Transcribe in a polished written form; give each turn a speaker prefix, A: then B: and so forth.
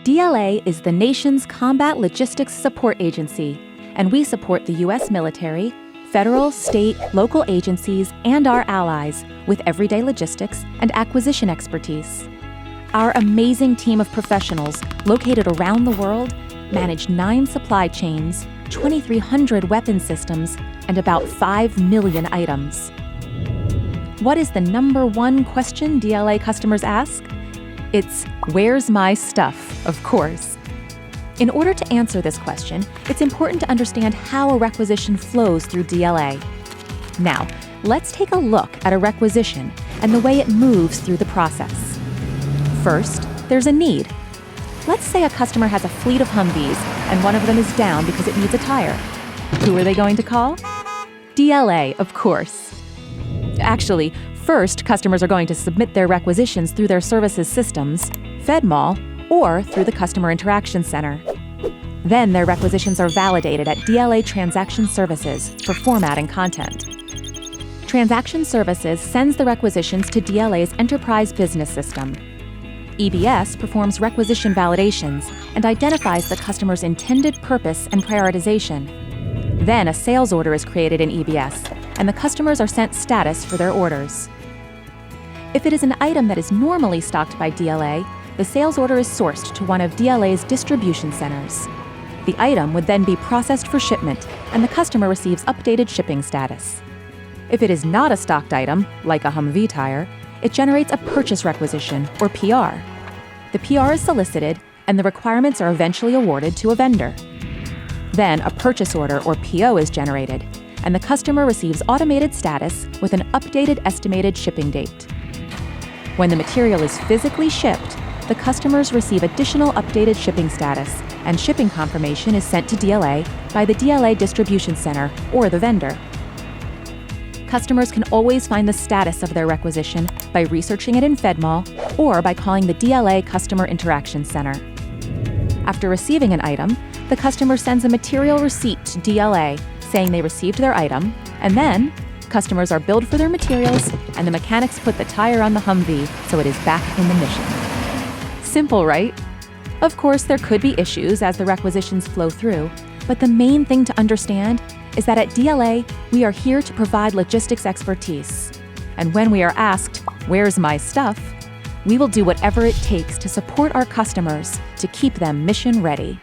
A: DLA is the nation's combat logistics support agency, and we support the U.S. military, federal, state, local agencies, and our allies with everyday logistics and acquisition expertise. Our amazing team of professionals located around the world manage 9 supply chains, 2,300 weapon systems, and about 5 million items. What is the number one question DLA customers ask? It's, "Where's my stuff?" of course. In order to answer this question, it's important to understand how a requisition flows through DLA. Now, let's take a look at a requisition and the way it moves through the process. First, there's a need. Let's say a customer has a fleet of Humvees and one of them is down because it needs a tire. Who are they going to call? DLA, of course. Actually, first, customers are going to submit their requisitions through their services systems, FedMall, or through the Customer Interaction Center. Then their requisitions are validated at DLA Transaction Services for formatting content. Transaction Services sends the requisitions to DLA's Enterprise Business System. EBS performs requisition validations and identifies the customer's intended purpose and prioritization. Then a sales order is created in EBS, and the customers are sent status for their orders. If it is an item that is normally stocked by DLA, the sales order is sourced to one of DLA's distribution centers. The item would then be processed for shipment, and the customer receives updated shipping status. If it is not a stocked item, like a Humvee tire, it generates a purchase requisition, or PR. The PR is solicited, and the requirements are eventually awarded to a vendor. Then a purchase order, or PO, is generated, and the customer receives automated status with an updated estimated shipping date. When the material is physically shipped, the customers receive additional updated shipping status, and shipping confirmation is sent to DLA by the DLA distribution center or the vendor. Customers can always find the status of their requisition by researching it in FedMall or by calling the DLA Customer Interaction Center. After receiving an item, the customer sends a material receipt to DLA saying they received their item, and then customers are billed for their materials and the mechanics put the tire on the Humvee so it is back in the mission. Simple, right? Of course, there could be issues as the requisitions flow through, but the main thing to understand is that at DLA, we are here to provide logistics expertise. And when we are asked, "Where's my stuff?" we will do whatever it takes to support our customers to keep them mission ready.